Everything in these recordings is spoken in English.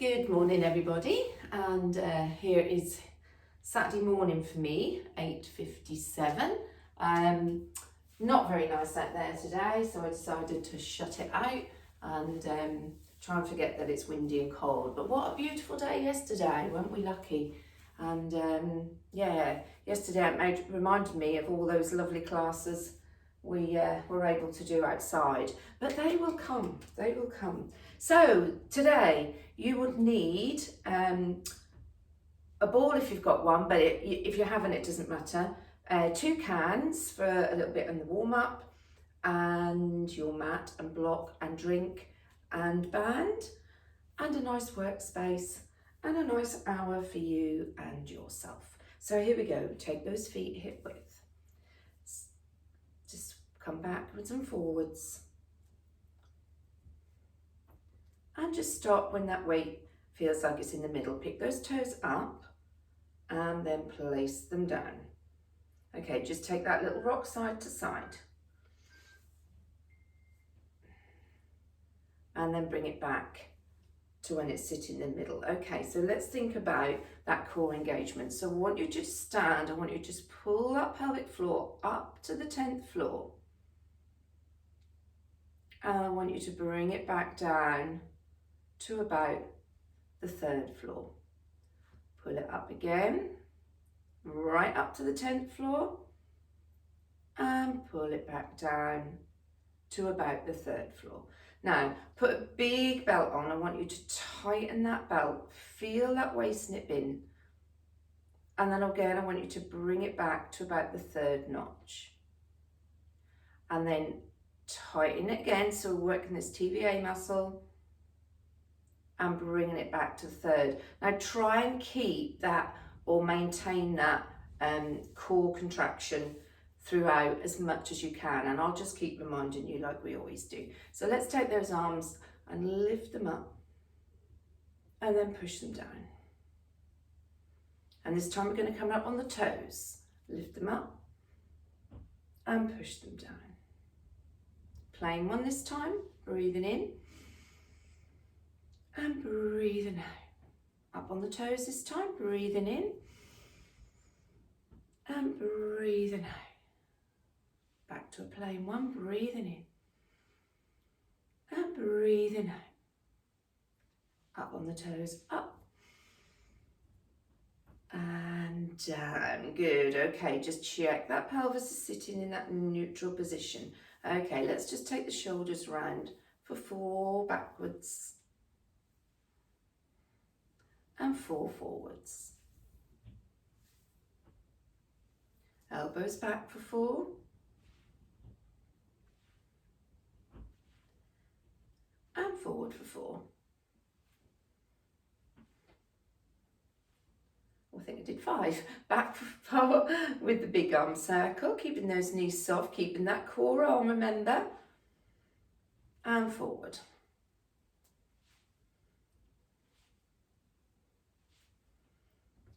Good morning everybody, and here is Saturday morning for me, 8:57. Not very nice out there today, so I decided to shut it out and try and forget that it's windy and cold. But what a beautiful day yesterday, weren't we lucky? And yeah, yesterday it reminded me of all those lovely classes we were able to do outside, but they will come, they will come. So today you would need a ball if you've got one, but if you haven't, it doesn't matter. 2 cans for a little bit in the warm-up, and your mat and block and drink and band, and a nice workspace and a nice hour for you and yourself. So here we go, take those feet hip width. Just come backwards and forwards. And just stop when that weight feels like it's in the middle. Pick those toes up and then place them down. Okay, just take that little rock side to side. And then bring it back to when it's sitting in the middle. Okay, so let's think about that core engagement. So I want you to just stand, I want you to just pull that pelvic floor up to the 10th floor. And I want you to bring it back down to about the 3rd floor. Pull it up again, right up to the 10th floor, and pull it back down to about the 3rd floor. Now, put a big belt on. I want you to tighten that belt, feel that waist nip in, and then again, I want you to bring it back to about the 3rd notch. And then tighten it again, so we're working this TVA muscle, and bringing it back to the 3rd. Now try and keep that or maintain that core contraction throughout as much as you can, and I'll just keep reminding you like we always do. So let's take those arms and lift them up and then push them down. And this time we're going to come up on the toes. Lift them up and push them down. Plain one this time, breathing in and breathing out. Up on the toes this time, breathing in and breathing out. Back to a plain one, breathing in and breathing out. Up on the toes, up and down. Good, okay, just check that pelvis is sitting in that neutral position. Okay, let's just take the shoulders round for 4 backwards and 4 forwards. Elbows back for 4. And forward for 4. I think I did 5. Back for 4 with the big arm circle, keeping those knees soft, keeping that core on, remember. And forward.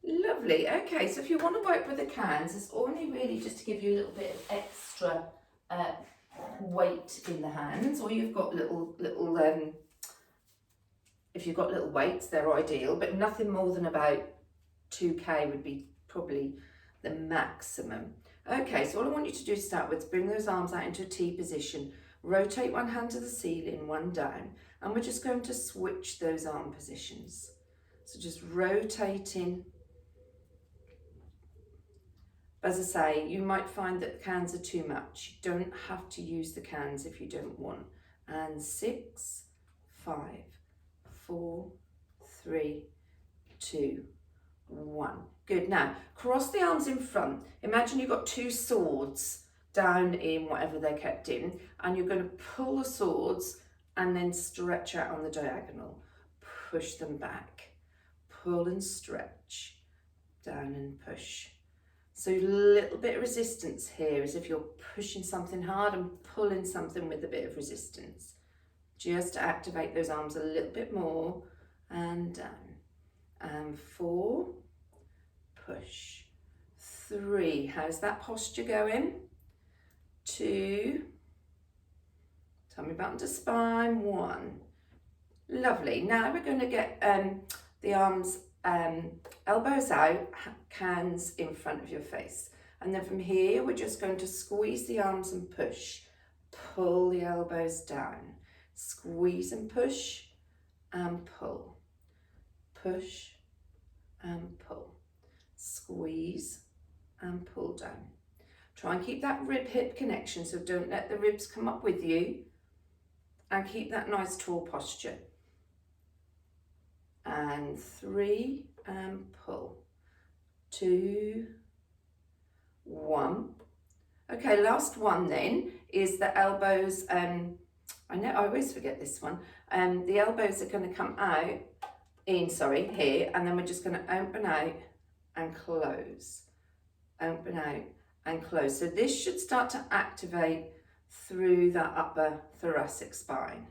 Lovely. Okay, so if you want to work with the cans, it's only really just to give you a little bit of extra weight in the hands, or you've got little if you've got little weights, they're ideal, but nothing more than about 2K would be probably the maximum. Okay, so all I want you to do to start with is bring those arms out into a T position, rotate one hand to the ceiling, one down, and we're just going to switch those arm positions. So just rotating. As I say, you might find that the cans are too much. You don't have to use the cans if you don't want. And 6, 5, 4, 3, 2, 1. Good. Now, cross the arms in front. Imagine you've got 2 swords down in whatever they're kept in, and you're going to pull the swords and then stretch out on the diagonal. Push them back. Pull and stretch. Down and push. So a little bit of resistance here, as if you're pushing something hard and pulling something with a bit of resistance. Just to activate those arms a little bit more, and down. And 4, push. 3, how's that posture going? 2, tummy button to spine, 1, Lovely. Now we're going to get the arms, elbows out, hands in front of your face. And then from here, we're just going to squeeze the arms and push. Pull the elbows down. Squeeze and push and pull. Push and pull. Squeeze and pull down. Try and keep that rib-hip connection, so don't let the ribs come up with you. And keep that nice tall posture. And 3 and pull. 2, 1. Okay, last one then is the elbows. I know I always forget this one. The elbows are going to come out in, here, and then we're just going to open out and close. Open out and close. So this should start to activate through that upper thoracic spine,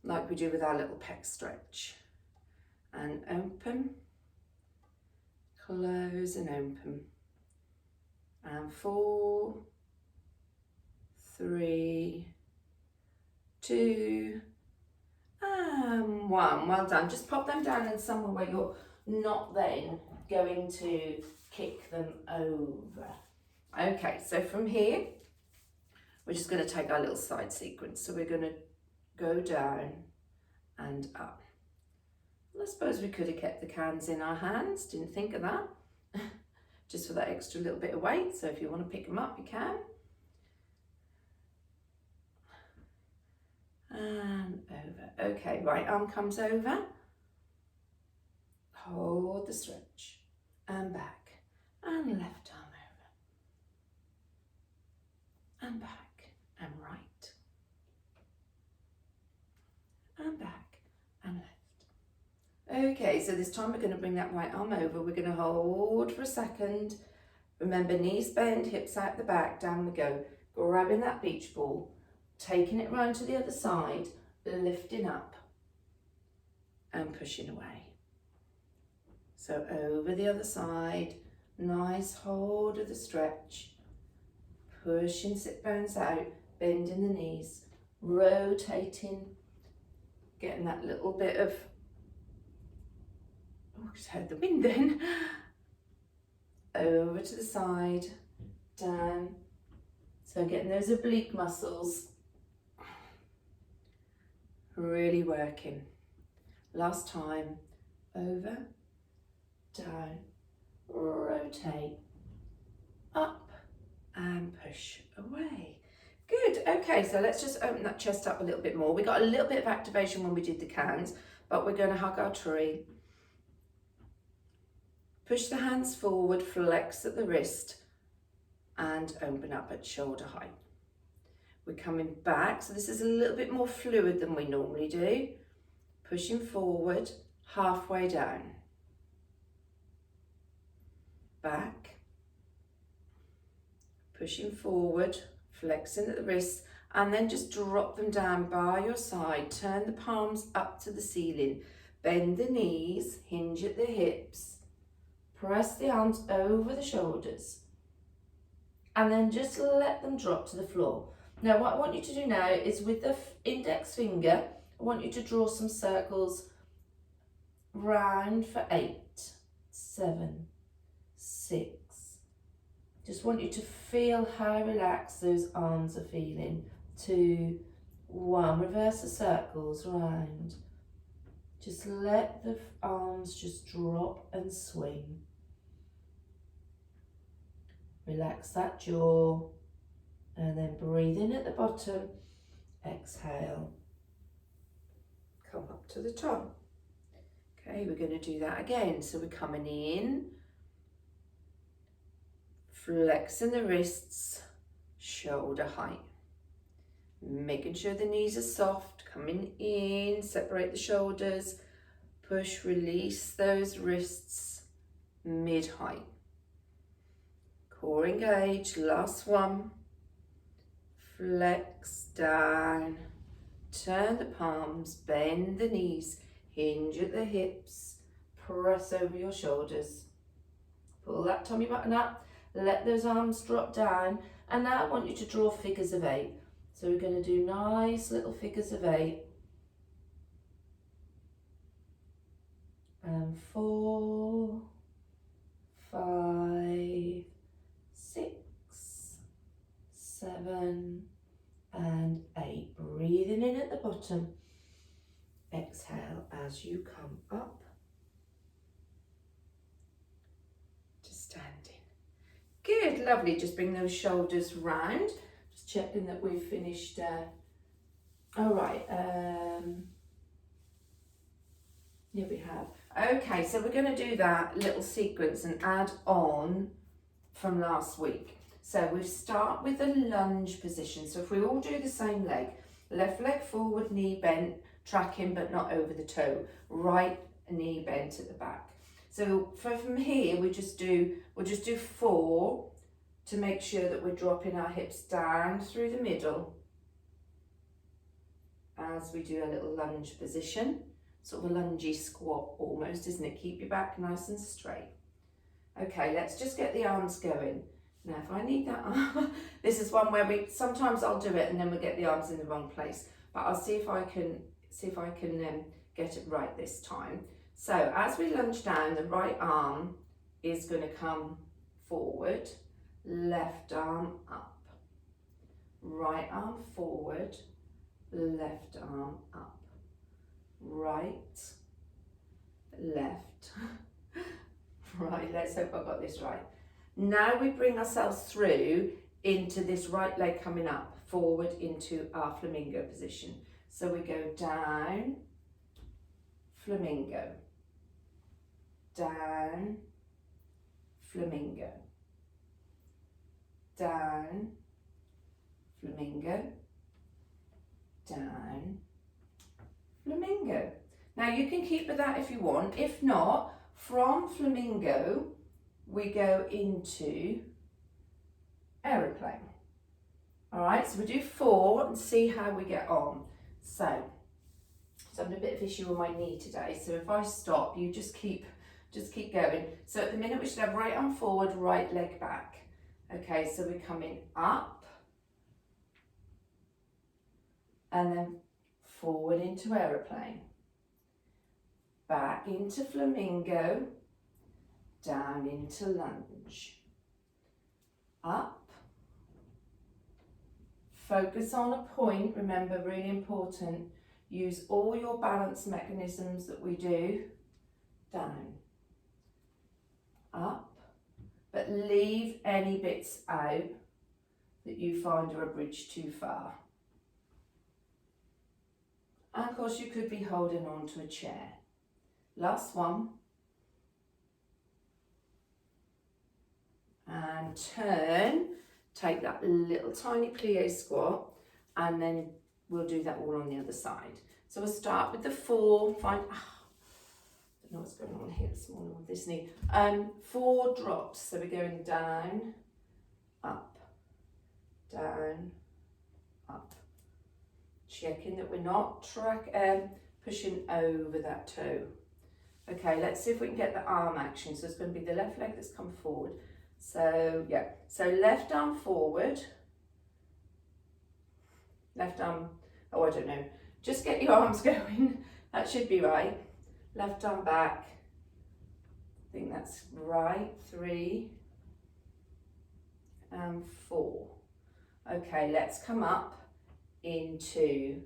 like we do with our little pec stretch. And open, close and open. And 4, 3, 2, and 1. Well done. Just pop them down in somewhere where you're not then going to kick them over. Okay, so from here, we're just going to take our little side sequence. So we're going to go down and up. Well, I suppose we could have kept the cans in our hands, didn't think of that. Just for that extra little bit of weight. So if you want to pick them up, you can. And over. Okay, right arm comes over. Hold the stretch. And back. And left arm over. And back. And right. And back. And left. Okay, so this time we're going to bring that right arm over. We're going to hold for a second. Remember, knees bend, hips out the back, down we go. Grabbing that beach ball, taking it round to the other side, lifting up and pushing away. So over the other side, nice hold of the stretch. Pushing sit bones out, bending the knees, rotating, getting that little bit of, oh, just heard the wind then. Over to the side, down. So getting those oblique muscles really working. Last time, over, down, rotate, up and push away. Good, okay, so let's just open that chest up a little bit more. We got a little bit of activation when we did the cans, but we're going to hug our tree. Push the hands forward, flex at the wrist and open up at shoulder height. We're coming back, so this is a little bit more fluid than we normally do. Pushing forward, halfway down. Back. Pushing forward, flexing at the wrists, and then just drop them down by your side. Turn the palms up to the ceiling. Bend the knees, hinge at the hips. Press the arms over the shoulders. And then just let them drop to the floor. Now what I want you to do now is with the index finger, I want you to draw some circles round for 8, 7, 6. Just want you to feel how relaxed those arms are feeling. 2, 1, reverse the circles round. Just let the arms just drop and swing. Relax that jaw and then breathe in at the bottom, exhale, come up to the top. Okay, we're going to do that again. So we're coming in, flexing the wrists, shoulder height. Making sure the knees are soft, coming in, separate the shoulders, push, release those wrists, mid-height. Core engage, last one. Flex down, turn the palms, bend the knees, hinge at the hips, press over your shoulders. Pull that tummy button up, let those arms drop down, and now I want you to draw figures of 8. So we're going to do nice little figures of 8. and 4, 5, 6, 7 and 8. Breathing in at the bottom. Exhale as you come up to standing. Good, lovely. Just bring those shoulders round. Just checking that we've finished. All right. Here we have. Okay, so we're going to do that little sequence and add on from last week. So we start with a lunge position. So if we all do the same leg, left leg forward, knee bent, tracking but not over the toe, right knee bent at the back. So from here we'll just do 4 to make sure that we're dropping our hips down through the middle as we do a little lunge position. Sort of a lungy squat almost, isn't it? Keep your back nice and straight. Okay, let's just get the arms going. Now if I need that arm, this is one where sometimes I'll do it and then we get the arms in the wrong place, but I'll see if I can get it right this time. So as we lunge down, the right arm is going to come forward, left arm up, right arm forward, left arm up, right, left, right. Let's hope I got this right. Now we bring ourselves through into this right leg coming up, forward into our flamingo position. So we go down, flamingo, down, flamingo, down, flamingo, down, flamingo. Now you can keep with that if you want. If not, from flamingo, we go into aeroplane. All right, so we do 4 and see how we get on. So I'm having a bit of issue with my knee today. So if I stop, you just keep going. So at the minute we should have right arm forward, right leg back. Okay, so we're coming up and then forward into aeroplane, back into flamingo, down into lunge, up, focus on a point, remember, really important, use all your balance mechanisms that we do, down, up, but leave any bits out that you find are a bridge too far. And of course you could be holding on to a chair. Last one. And turn, take that little tiny plie squat, and then we'll do that all on the other side. So we'll start with the 4, I don't know what's going on here this morning with this knee. 4 drops, so we're going down, up, up. Checking that we're not pushing over that toe. Okay, let's see if we can get the arm action. So it's going to be the left leg that's come forward. So yeah, so left arm forward, left arm, oh I don't know, just get your arms going, that should be right. Left arm back, I think that's right, 3 and 4. Okay, let's come up into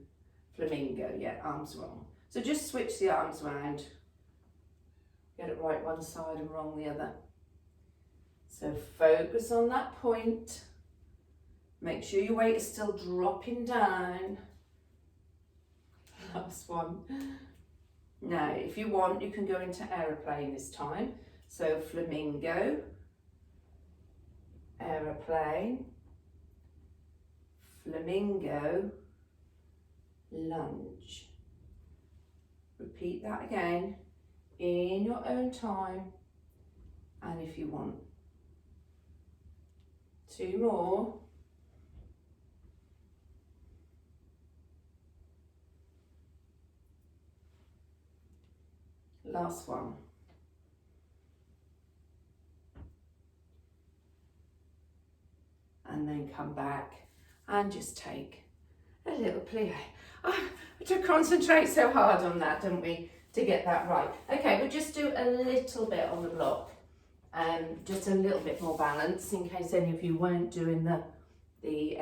flamingo. Yeah, arms wrong. So just switch the arms around, get it right one side and wrong the other. So focus on that point. Make sure your weight is still dropping down. Last one. Now, if you want, you can go into aeroplane this time. So flamingo, aeroplane, flamingo, lunge. Repeat that again in your own time. And if you want 2 more. Last one. And then come back and just take a little plie. Oh, we have to concentrate so hard on that, don't we? to get that right. Okay, we'll just do a little bit on the block, just a little bit more balance in case any of you weren't doing the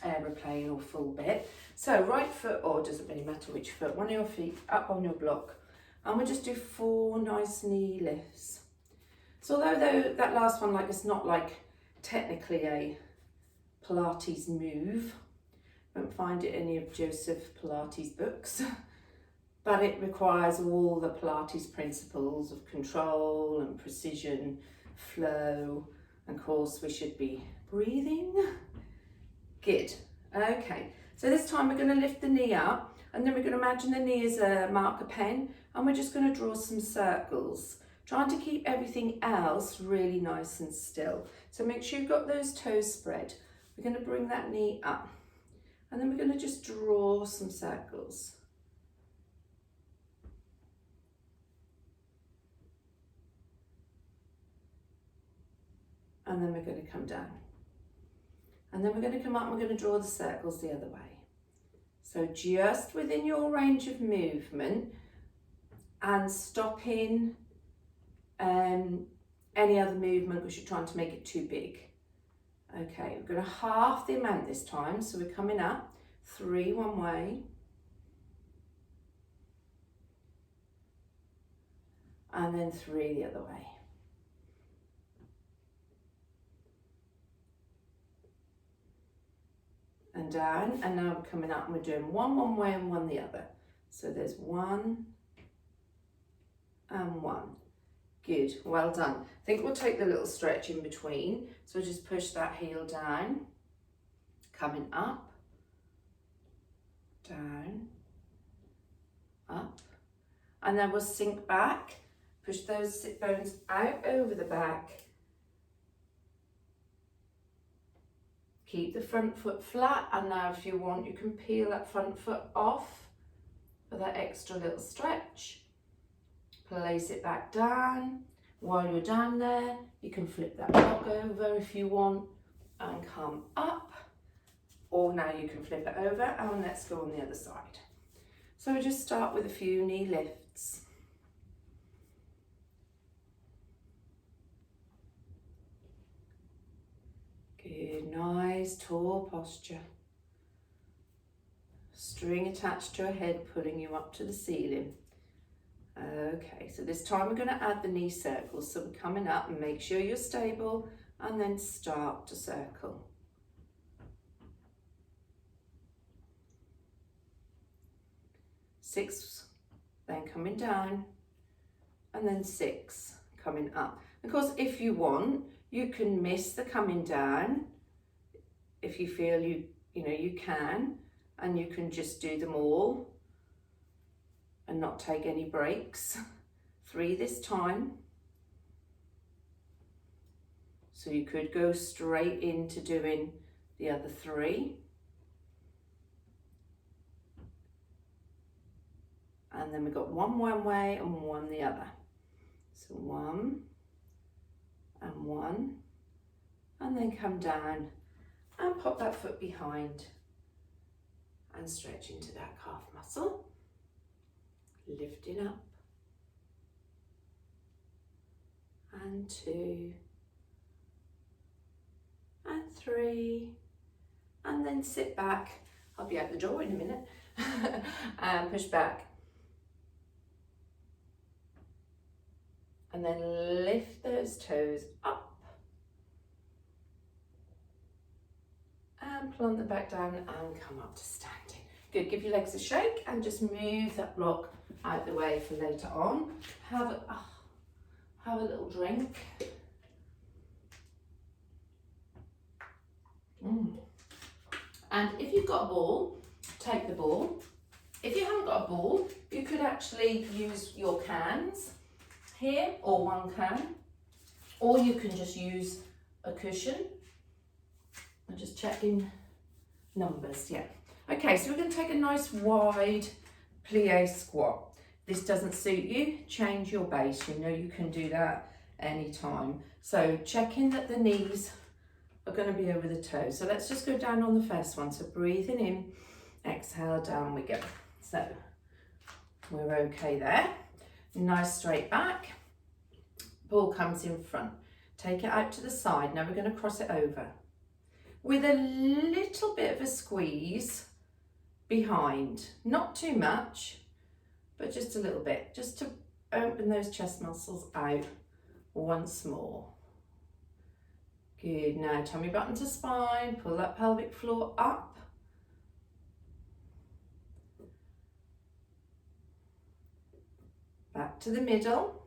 aeroplane or full bit. So right foot, or doesn't really matter which foot, one of your feet up on your block, and we'll just do 4 nice knee lifts. So although that last one, like, it's not like technically a Pilates move, won't find it in any of Joseph Pilates books, but it requires all the Pilates principles of control and precision, flow, and of course we should be breathing. Good. Okay, so this time we're going to lift the knee up, and then we're going to imagine the knee as a marker pen, and we're just going to draw some circles, trying to keep everything else really nice and still. So make sure you've got those toes spread. We're going to bring that knee up, and then we're going to just draw some circles. And then we're going to come down. And then we're going to come up and we're going to draw the circles the other way. So just within your range of movement, and stopping any other movement because you're trying to make it too big. Okay, we're going to half the amount this time. So we're coming up, 3 one way, and then 3 the other way. And down, and now we're coming up and we're doing 1 one way and 1 the other. So there's 1 and 1. Good, well done. I think we'll take the little stretch in between. So just push that heel down, coming up, down, up, and then we'll sink back, push those sit bones out over the back. Keep the front foot flat, and now if you want, you can peel that front foot off for that extra little stretch. Place it back down. While you're down there, you can flip that block over if you want and come up. Or now you can flip it over, and let's go on the other side. So we'll just start with a few knee lifts. Good, nice tall posture. String attached to your head, pulling you up to the ceiling. Okay, so this time we're going to add the knee circles. So we're coming up, and make sure you're stable, and then start to circle. Six, then coming down, and then 6 coming up. Of course, if you want, you can miss the coming down if you feel you can, and you can just do them all and not take any breaks. 3 this time. So you could go straight into doing the other 3. And then we've got 1 one way and 1 the other. So 1 and 1, and then come down and pop that foot behind and stretch into that calf muscle. Lifting up, and 2 and 3, and then sit back. I'll be out the door in a minute. And push back, and then lift those toes up and plant them back down and come up to standing. Good, give your legs a shake and just move that block out the way for later on. Have a little drink. And if you've got a ball, take the ball. If you haven't got a ball, you could actually use your cans here, or 1 can, or you can just use a cushion. I'm just checking numbers, yeah. Okay, so we're going to take a nice wide plie squat. This doesn't suit you, change your base. You know you can do that anytime. So checking that the knees are going to be over the toes. So let's just go down on the first one. So breathing in, exhale, down we go. So we're we're okay there. Nice straight back. Ball comes in front. Take it out to the side. Now we're going to cross it over with a little bit of a squeeze behind. Not too much, but just a little bit, just to open those chest muscles out once more. Good. Now tummy button to spine. Pull that pelvic floor up. Back to the middle.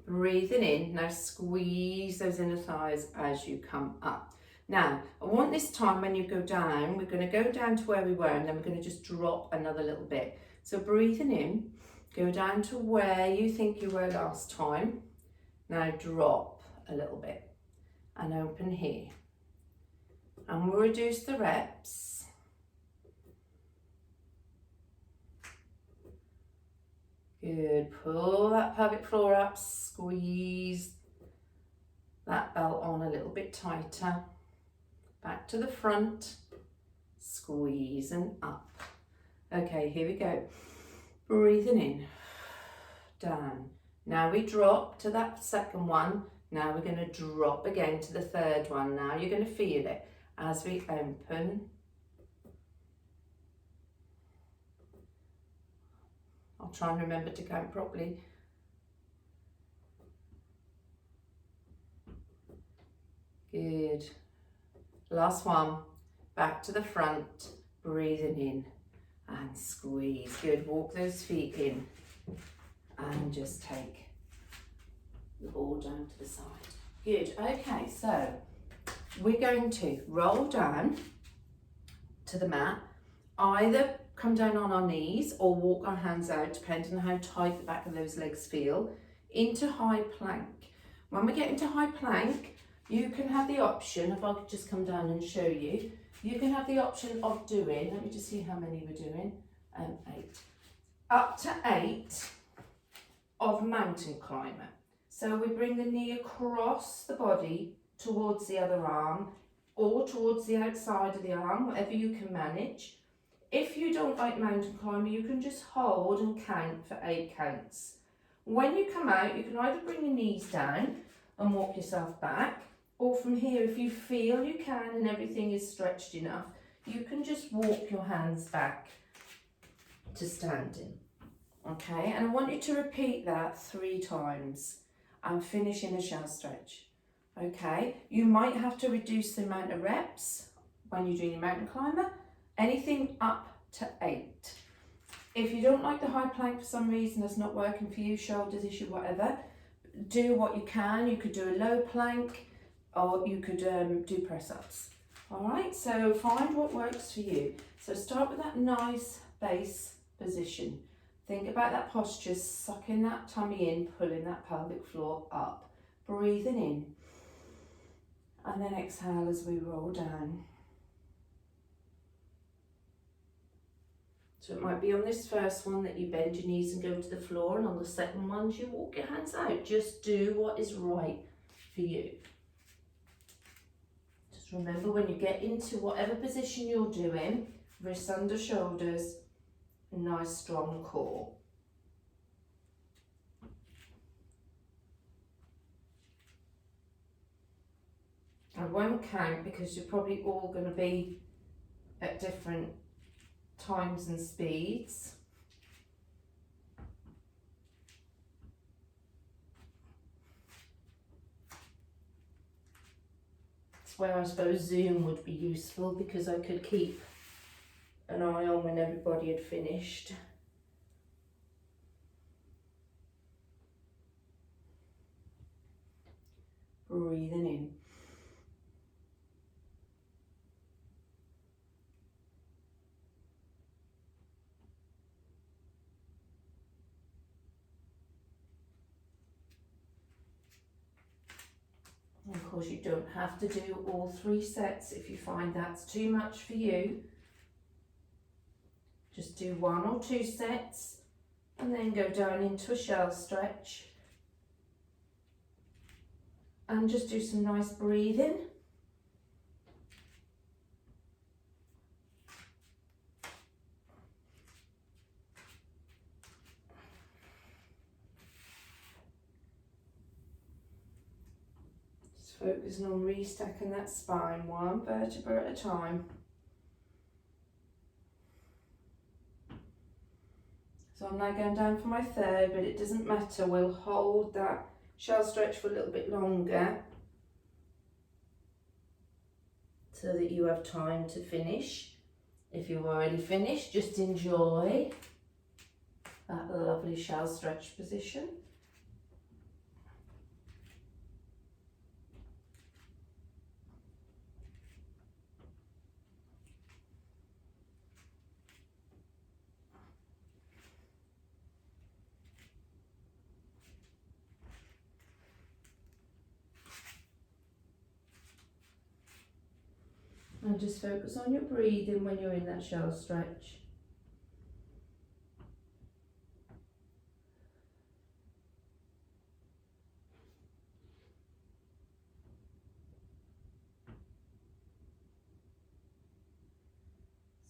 Breathing in. Now squeeze those inner thighs as you come up. Now, I want this time when you go down, we're going to go down to where we were and then we're going to just drop another little bit. So breathing in, go down to where you think you were last time. Now drop a little bit and open here. And we'll reduce the reps. Good. Pull that pelvic floor up, squeeze that belt on a little bit tighter. Back to the front, squeeze and up. Okay, here we go. Breathing in, down. Now we drop to that second one. Now we're going to drop again to the third one. Now you're going to feel it as we open. I'll try and remember to count properly. Good. Last one. Back to the front. Breathing in and squeeze. Good. Walk those feet in and just take the ball down to the side. Good. Okay, so we're going to roll down to the mat. Either come down on our knees or walk our hands out, depending on how tight the back of those legs feel, into high plank. When we get into high plank, you can have the option, if I could just come down and show you, you can have the option of doing, let me just see how many we're doing, 8. Up to 8 of mountain climber. So we bring the knee across the body towards the other arm or towards the outside of the arm, whatever you can manage. If you don't like mountain climber, you can just hold and count for 8 counts. When you come out, you can either bring your knees down and walk yourself back, or from here, if you feel you can and everything is stretched enough, you can just walk your hands back to standing. Okay, and I want you to repeat that 3 times and finish in a shell stretch. Okay, you might have to reduce the amount of reps when you're doing your mountain climber, anything up to 8. If you don't like the high plank for some reason, it's not working for you, shoulders issue, whatever, do what you can. You could do a low plank or you could do press-ups. All right, so find what works for you. So start with that nice base position. Think about that posture, sucking that tummy in, pulling that pelvic floor up. Breathing in. And then exhale as we roll down. So it might be on this first one that you bend your knees and go to the floor, and on the second ones you walk your hands out. Just do what is right for you. Just remember, when you get into whatever position you're doing, wrists under shoulders, a nice strong core. I won't count because you're probably all going to be at different times and speeds. It's where I suppose Zoom would be useful, because I could keep an eye on when everybody had finished. Breathing in. Of course, you don't have to do all 3 sets if you find that's too much for you. Just do 1 or 2 sets and then go down into a shell stretch. And just do some nice breathing. focusing on restacking that spine, one vertebra at a time. So I'm now going down for my third, but it doesn't matter, we'll hold that shell stretch for a little bit longer so that you have time to finish. If you've already finished, just enjoy that lovely shell stretch position. And just focus on your breathing when you're in that shell stretch.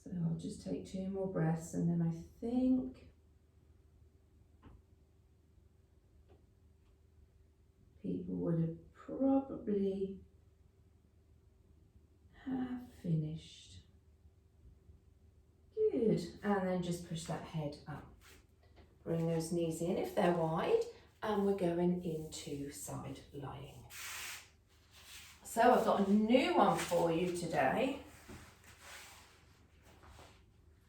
So I'll just take 2 more breaths and then I think people would have probably have finished. Good. And then just push that head up. Bring those knees in if they're wide, and we're going into side lying. So I've got a new one for you today.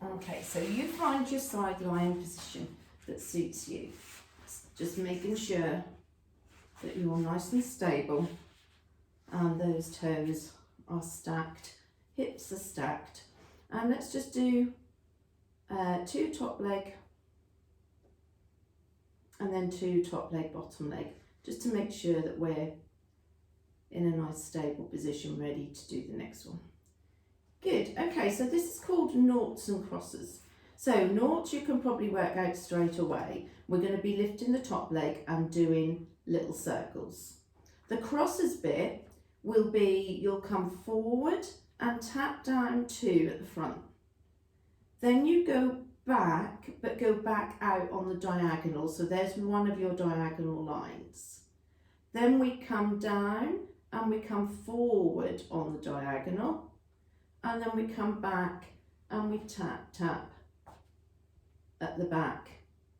Okay, so you find your side lying position that suits you. Just making sure that you're nice and stable and those toes are stacked, hips are stacked. And let's just do 2 top leg and then 2 top leg, bottom leg, just to make sure that we're in a nice stable position ready to do the next one. Good. Okay, so this is called noughts and crosses. So noughts you can probably work out straight away. We're going to be lifting the top leg and doing little circles. The crosses bit will be you'll come forward and tap down 2 at the front. Then you go back, but go back out on the diagonal. So there's one of your diagonal lines. Then we come down and we come forward on the diagonal. And then we come back and we tap, tap at the back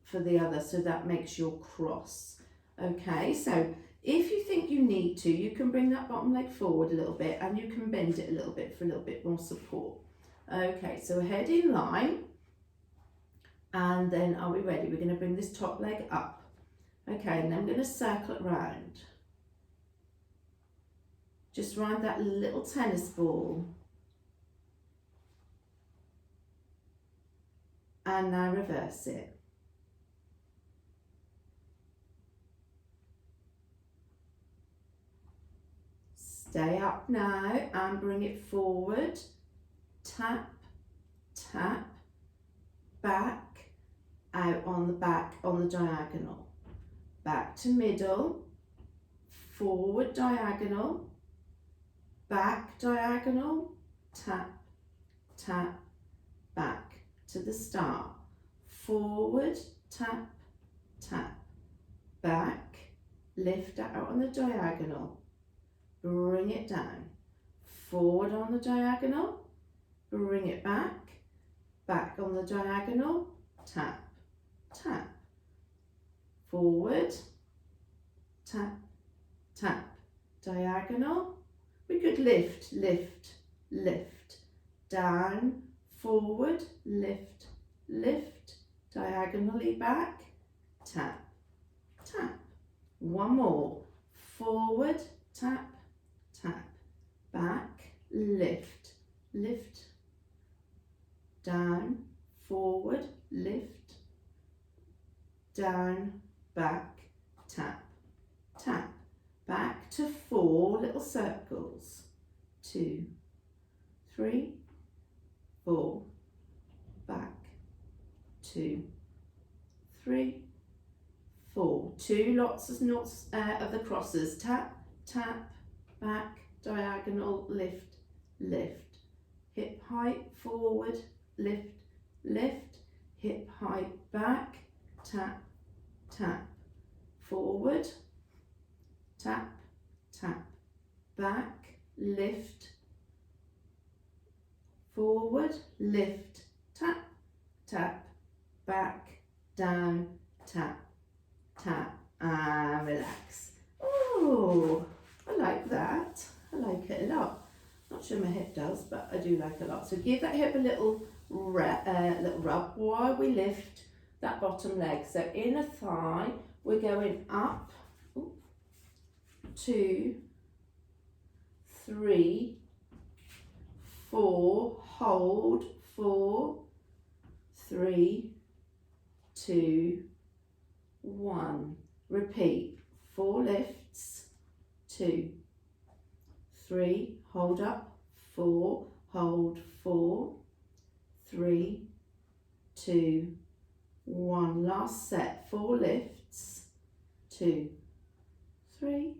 for the other, so that makes your cross. Okay, so if you think you need to, you can bring that bottom leg forward a little bit and you can bend it a little bit for a little bit more support. Okay, so head in line, and then are we ready? We're going to bring this top leg up. Okay, and then I'm going to circle it round. Just round that little tennis ball. And now reverse it. Stay up now and bring it forward. Tap, tap, back, out on the back on the diagonal. Back to middle, forward diagonal, back diagonal, tap, tap, back to the start. Forward, tap, tap, back, lift out on the diagonal, bring it down, forward on the diagonal, bring it back, back on the diagonal, tap, tap, forward, tap, tap, diagonal. We could lift, lift, lift, down, forward, lift, lift, diagonally back, tap, tap. One more, forward, tap, tap, back, lift, lift, down, forward, lift, down, back, tap, tap. Back to 4 little circles. 2, 3, 4, back, 2, 3, 4. 2 lots of knots of the crosses. Tap, tap, back, diagonal, lift, lift. Hip height, forward, lift, lift. Hip height, back, tap, tap. Forward, tap, tap, back, lift, forward, lift, tap, tap, back, down, tap, tap, and relax. Oh, I like that. I like it a lot. Not sure my hip does, but I do like it a lot. So give that hip a little rub while we lift that bottom leg. So inner thigh, we're going up, 2, 3, 4, hold, 4, 3, 2, 1. Repeat, 4 lifts, 2, 3, hold up, 4, hold, 4, 3, 2, 1. Last set, 4 lifts, 2, 3,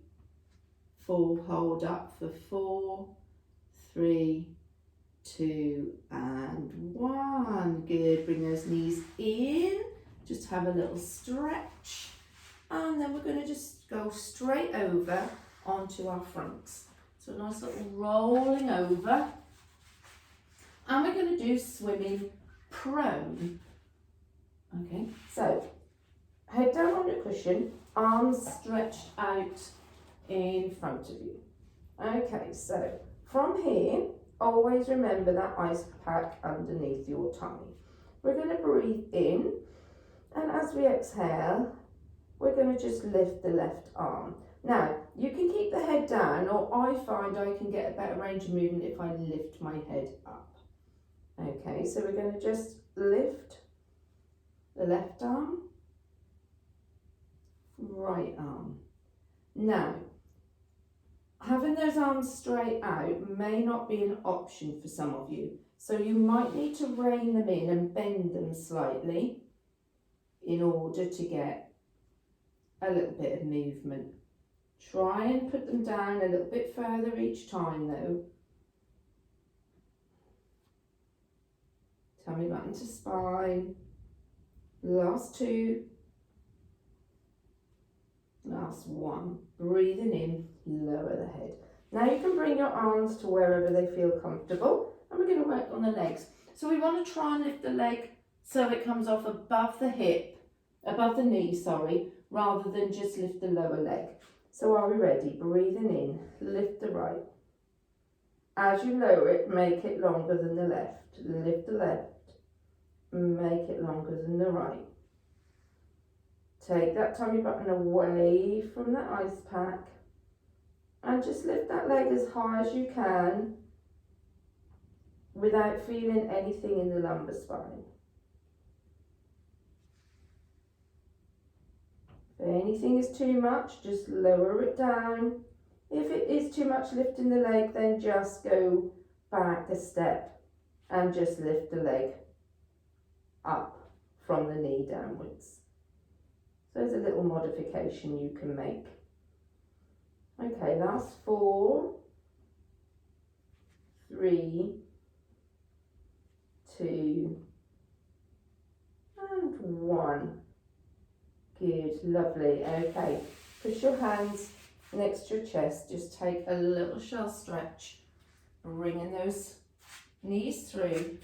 4, hold up for 4, 3, 2, and 1. Good, bring those knees in, just have a little stretch, and then we're going to just go straight over onto our fronts. So a nice little rolling over, and we're going to do swimming prone. Okay, so head down on your cushion, arms stretched out in front of you. Okay, so from here, always remember that ice pack underneath your tummy. We're going to breathe in, and as we exhale, we're going to just lift the left arm. Now, you can keep the head down, or I find I can get a better range of movement if I lift my head up. Okay, so we're going to just lift the left arm, right arm. Now, having those arms straight out may not be an option for some of you, so you might need to rein them in and bend them slightly in order to get a little bit of movement. Try and put them down a little bit further each time though. Tummy button to spine. Last 2. Last 1. Breathing in, lower the head. Now you can bring your arms to wherever they feel comfortable, and we're going to work on the legs. So we want to try and lift the leg so it comes off above the hip, above the knee, sorry, rather than just lift the lower leg. So are we ready? Breathing in, lift the right. As you lower it, make it longer than the left. Lift the left, make it longer than the right. Take that tummy button away from the ice pack and just lift that leg as high as you can without feeling anything in the lumbar spine. If anything is too much, just lower it down. If it is too much lifting the leg, then just go back a step and just lift the leg up from the knee downwards. So there's a little modification you can make. Okay, last 4, 3, 2, and 1. Good, lovely. Okay, push your hands next to your chest. Just take a little shell stretch, bringing those knees through.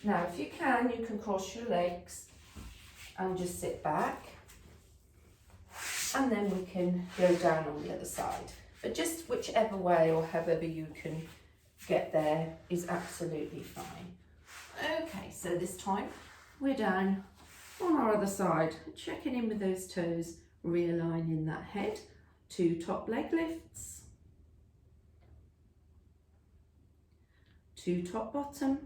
Now, if you can cross your legs and just sit back. And then we can go down on the other side. But just whichever way or however you can get there is absolutely fine. Okay, so this time we're down on our other side, checking in with those toes, realigning that head. 2 top leg lifts, 2 top bottom,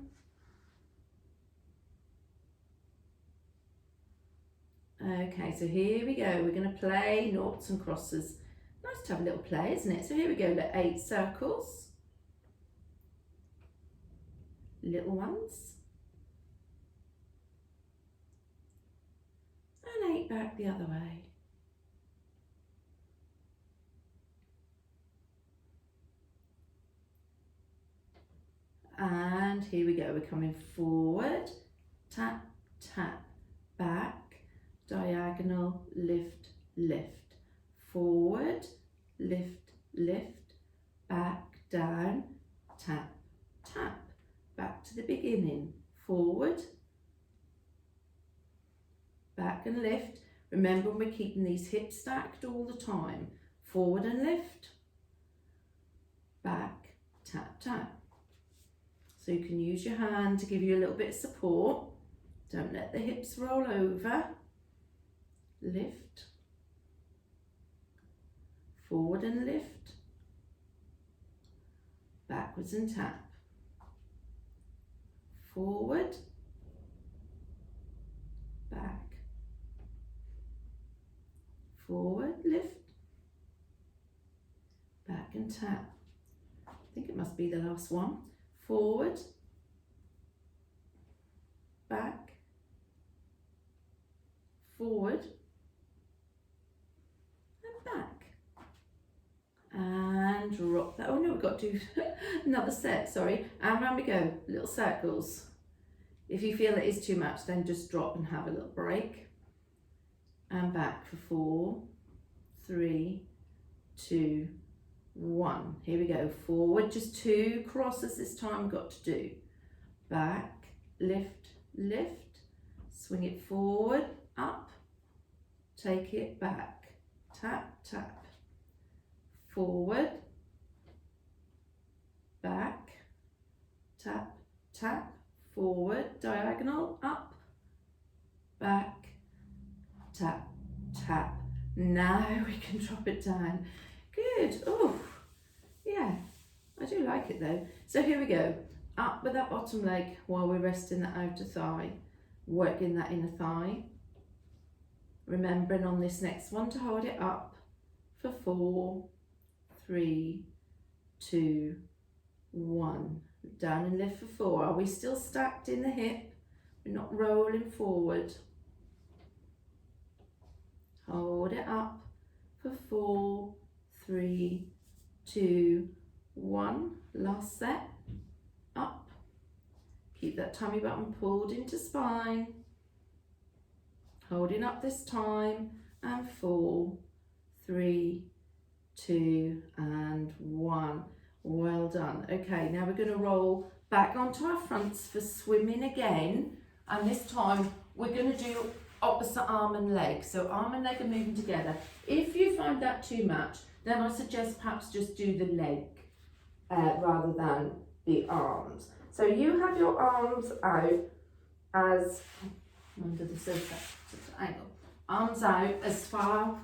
okay, so here we go. We're going to play noughts and crosses. Nice to have a little play, isn't it? So here we go, 8 circles, little ones, and 8 back the other way. And here we go, we're coming forward, tap, tap, back, diagonal, lift, lift, forward, lift, lift, back, down, tap, tap. Back to the beginning, forward, back and lift. Remember, we're keeping these hips stacked all the time. Forward and lift, back, tap, tap. So you can use your hand to give you a little bit of support. Don't let the hips roll over. Lift, forward and lift, backwards and tap. Forward, back, forward, lift, back and tap. I think it must be the last one. Forward, back, forward, and back. And drop that. Oh no, we've got to do another set, sorry. And round we go, little circles. If you feel it is too much, then just drop and have a little break. And back for 4, 3, 2, 1. Here we go. Forward, just 2 crosses this time we've got to do. Back, lift, lift, swing it forward, up, take it back, tap, tap, forward, back, tap, tap, forward, diagonal, up, back, tap, tap. Now we can drop it down. Good. Oh, yeah, I do like it though. So here we go. Up with that bottom leg while we're resting that outer thigh, working that inner thigh. Remembering on this next one to hold it up for 4, 3, 2, 1. Down and lift for 4. Are we still stacked in the hip? We're not rolling forward. Hold it up for 4, 3, 2, 1. Last set. Up. Keep that tummy button pulled into spine. Holding up this time. And 4, 3, 2, and 1. Well done. Okay, now we're going to roll back onto our fronts for swimming again. And this time we're going to do opposite arm and leg. So arm and leg are moving together. If you find that too much, then I suggest perhaps just do the leg rather than the arms. So you have your arms out as, under the sofa angle, arms out as far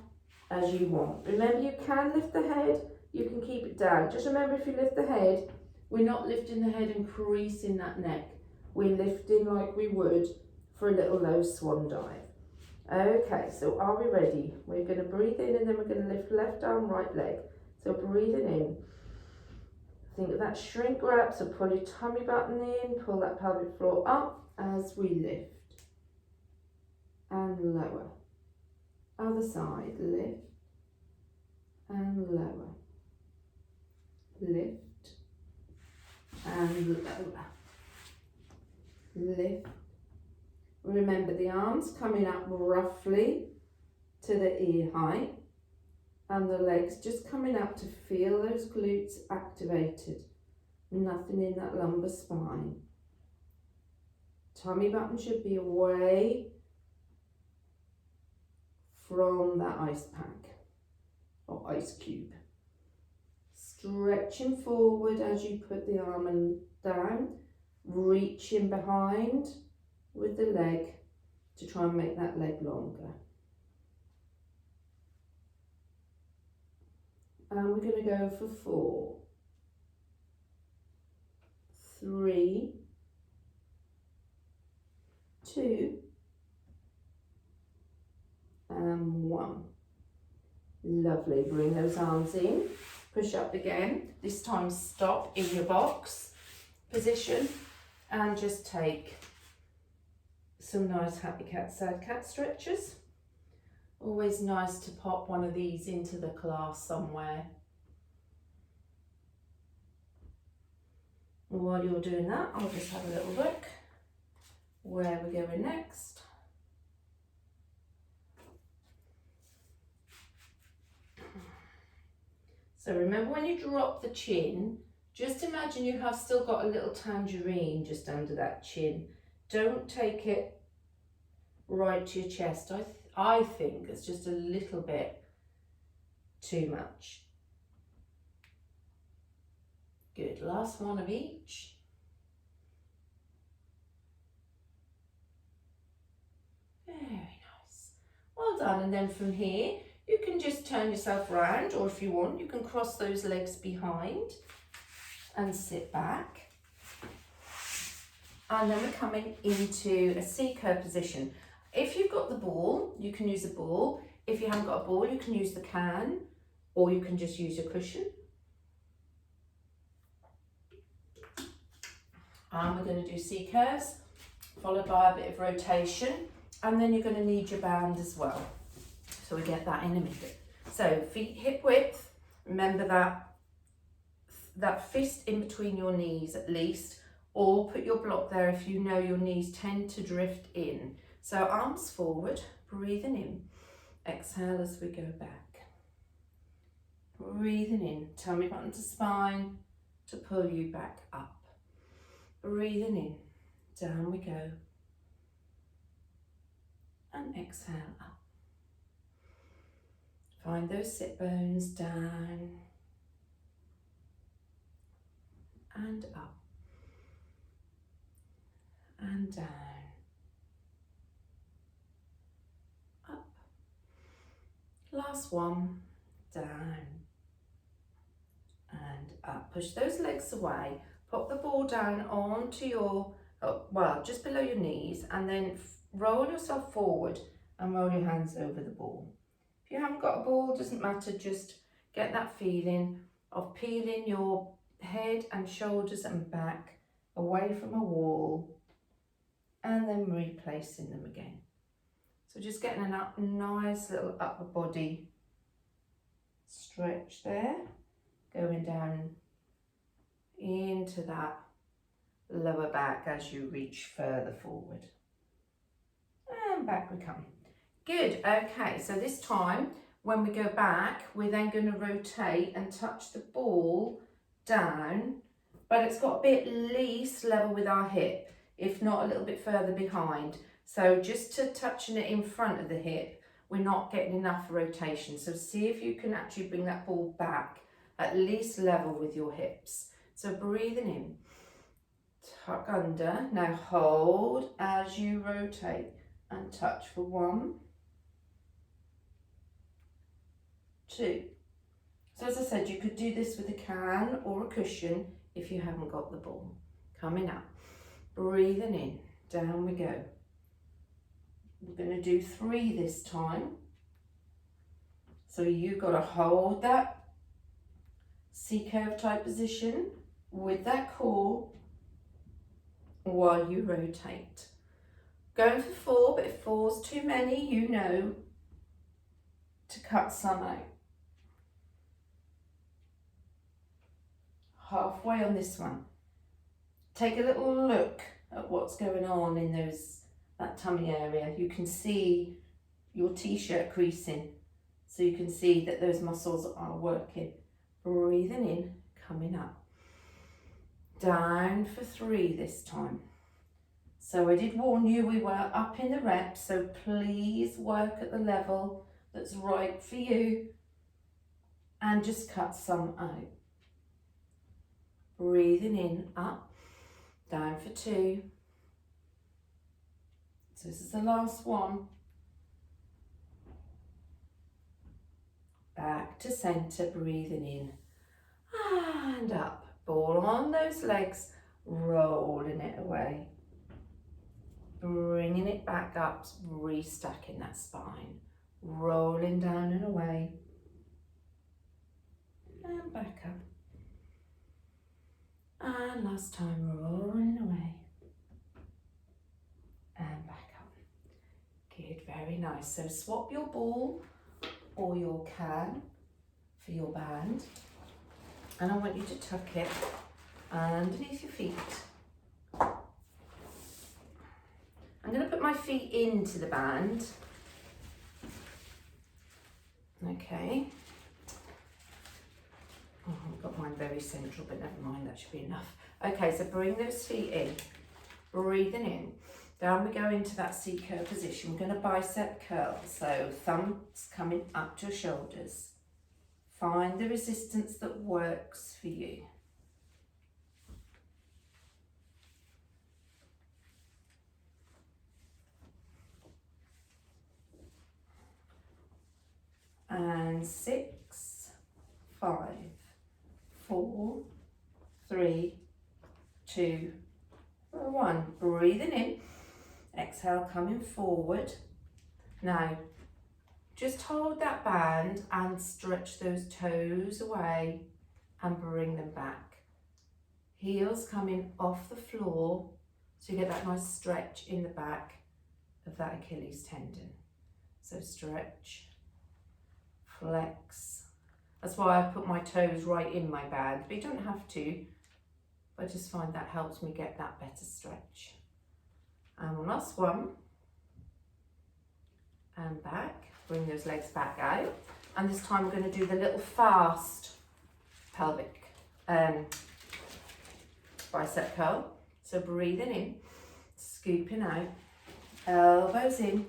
as you want. Remember, you can lift the head, you can keep it down. Just remember, if you lift the head, we're not lifting the head and creasing that neck. We're lifting like we would for a little low swan dive. Okay, so are we ready? We're going to breathe in and then we're going to lift left arm, right leg. So breathing in. Think of that shrink wrap, so pull your tummy button in, pull that pelvic floor up as we lift. And lower. Other side, lift and lower. Lift and lower. Lift. Remember the arms coming up roughly to the ear height and the legs just coming up to feel those glutes activated. Nothing in that lumbar spine. Tummy button should be away from that ice pack or ice cube. Stretching forward as you put the arm down, reaching behind with the leg to try and make that leg longer. And we're going to go for 4, 3, 2, and 1. Lovely. Bring those arms in. Push up again. This time stop in your box position and just take some nice happy cat, sad cat stretches. Always nice to pop one of these into the class somewhere. While you're doing that, I'll just have a little look where we're going next. So remember, when you drop the chin, just imagine you have still got a little tangerine just under that chin. Don't take it right to your chest. I think it's just a little bit too much. Good, last one of each. Very nice. Well done. And then from here, you can just turn yourself round, or if you want, you can cross those legs behind and sit back. And then we're coming into a C-curve position. If you've got the ball, you can use a ball. If you haven't got a ball, you can use the can, or you can just use your cushion. And we're going to do C-curves, followed by a bit of rotation, and then you're going to need your band as well. So we get that in a minute. So feet hip width, remember that fist in between your knees at least, or put your block there if you know your knees tend to drift in. So arms forward, breathing in, exhale as we go back. Breathing in, tummy button to spine to pull you back up. Breathing in, down we go, and exhale up. Find those sit bones, down and up and down, up. Last one, down and up. Push those legs away, pop the ball down onto your, well, just below your knees, and then roll yourself forward and roll your hands over the ball. If you haven't got a ball, doesn't matter, just get that feeling of peeling your head and shoulders and back away from a wall and then replacing them again. So just getting a nice little upper body stretch there, going down into that lower back as you reach further forward. And back we come. Good, okay, so this time when we go back, we're then going to rotate and touch the ball down, but it's got to be at least level with our hip, if not a little bit further behind. So just to touching it in front of the hip, we're not getting enough rotation. So see if you can actually bring that ball back at least level with your hips. So breathing in, tuck under, now hold as you rotate and touch for 1, 2. So as I said, you could do this with a can or a cushion if you haven't got the ball. Coming up, breathing in, down we go. We're going to do 3 this time. So you've got to hold that C-curve type position with that core while you rotate. Going for 4, but if 4's too many, you know to cut some out. Halfway on this one. Take a little look at what's going on in that tummy area. You can see your t-shirt creasing, so you can see that those muscles are working. Breathing in, coming up. Down for 3 this time. So I did warn you we were up in the reps, so please work at the level that's right for you and just cut some out. Breathing in, up, down for 2. So this is the last one. Back to centre, breathing in and up. Ball on those legs, rolling it away. Bringing it back up, restacking that spine. Rolling down and away. And back up. And last time, rolling away. And back up. Good, very nice. So swap your ball or your can for your band. And I want you to tuck it underneath your feet. I'm going to put my feet into the band. Okay. Oh, I've got mine very central, but never mind, that should be enough. Okay, so bring those feet in, breathing in. Down we go into that C curl position. We're going to bicep curl, so thumbs coming up to shoulders. Find the resistance that works for you. And 6, 5, 4, 3, 2, 1. Breathing in. Exhale, coming forward. Now, just hold that band and stretch those toes away and bring them back. Heels coming off the floor, so you get that nice stretch in the back of that Achilles tendon. So stretch, flex. That's why I put my toes right in my band, but you don't have to. I just find that helps me get that better stretch. And last one. And back. Bring those legs back out. And this time we're going to do the little fast pelvic bicep curl. So breathing in, scooping out, elbows in,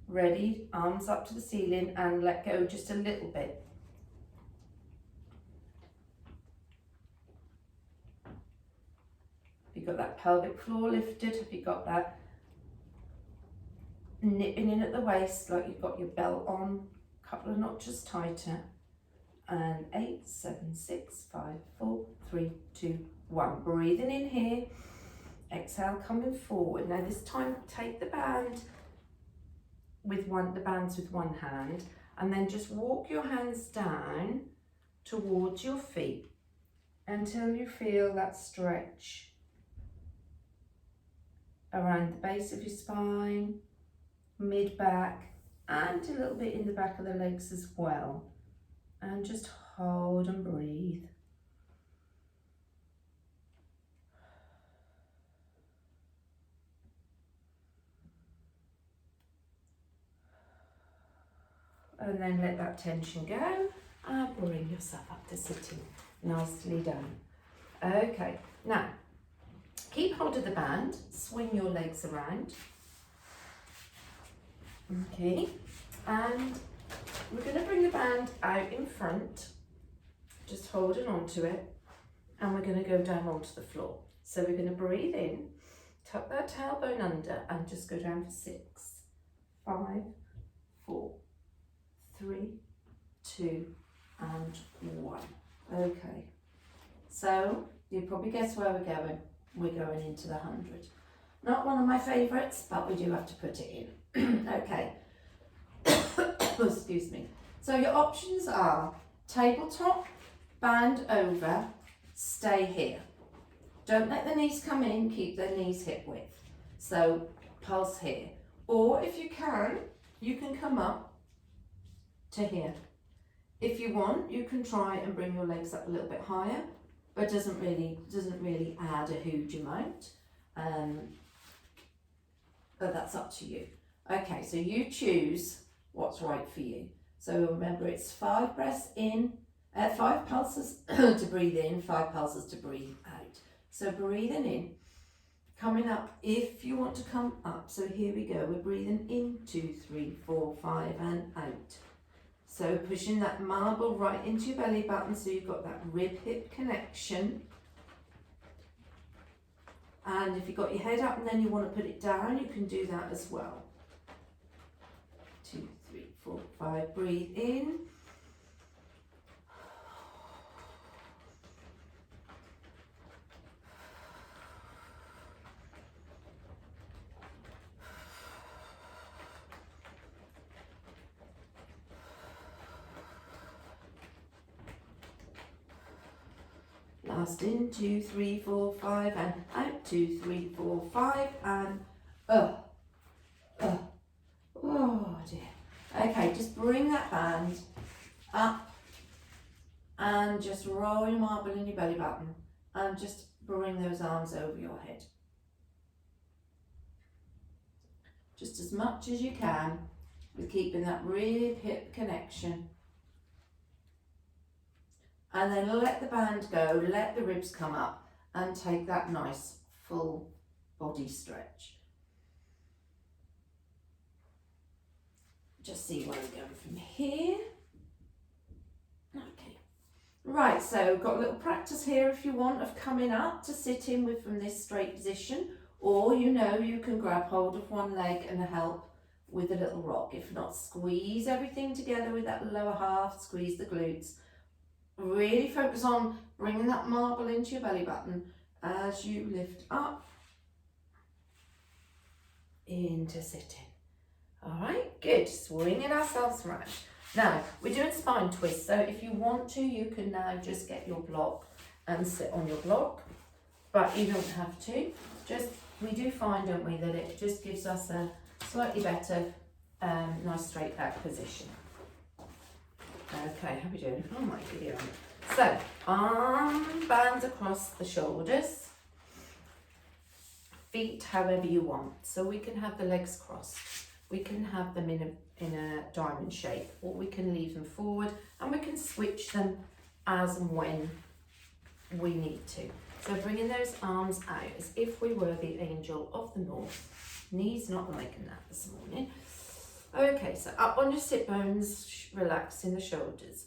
ready, arms up to the ceiling, and let go just a little bit. Have you got that pelvic floor lifted? Have you got that nipping in at the waist like you've got your belt on, a couple of notches tighter? And 8, 7, 6, 5, 4, 3, 2, 1. Breathing in here. Exhale, coming forward. Now this time take the band with the bands with one hand, and then just walk your hands down towards your feet until you feel that stretch around the base of your spine, mid-back, and a little bit in the back of the legs as well. And just hold and breathe. And then let that tension go and bring yourself up to sitting. Nicely done. Okay, now keep hold of the band, swing your legs around. Okay, and we're going to bring the band out in front, just holding on to it, and we're going to go down onto the floor. So we're going to breathe in, tuck that tailbone under, and just go down for 6, 5, 4, 3, 2, and 1. Okay, so you probably guess where we're going. We're going into the 100. Not one of my favourites, but we do have to put it in. Okay. Excuse me. So your options are tabletop, band over, stay here. Don't let the knees come in, keep the knees hip width. So pulse here. Or if you can come up to here. If you want, you can try and bring your legs up a little bit higher, but doesn't really add a huge amount. But that's up to you. Okay, so you choose what's right for you. So remember, it's 5 breaths in, 5 pulses to breathe in, 5 pulses to breathe out. So breathing in, coming up if you want to come up. So here we go, we're breathing in, 2, 3, 4, 5, and out. So pushing that marble right into your belly button, so you've got that rib-hip connection. And if you've got your head up and then you want to put it down, you can do that as well. 2, 3, 4, 5, breathe in. Last in, 2, 3, 4, 5, and out, 2, 3, 4, 5, and oh dear. Okay, just bring that band up and just roll your marble in your belly button and just bring those arms over your head. Just as much as you can with keeping that rib hip connection. and then let the band go, let the ribs come up, and take that nice full body stretch. Just see where we're going from here. Okay. Right, so got a little practice here if you want of coming up to sit in with from this straight position, or you can grab hold of one leg and help with a little rock. If not, squeeze everything together with that lower half, squeeze the glutes. Really focus on bringing that marble into your belly button as you lift up into sitting. All right, good. Swinging ourselves around. Now, we're doing spine twists, so if you want to, you can now just get your block and sit on your block, but you don't have to. We do find, don't we, that it just gives us a slightly better, nice straight back position. Okay, how are we doing? Oh my God. So, arm bands across the shoulders, feet however you want. So we can have the legs crossed. We can have them in a diamond shape, or we can leave them forward, and we can switch them as and when we need to. So bringing those arms out as if we were the angel of the north. Knees not liking that this morning. Okay, so up on your sit bones, relaxing the shoulders.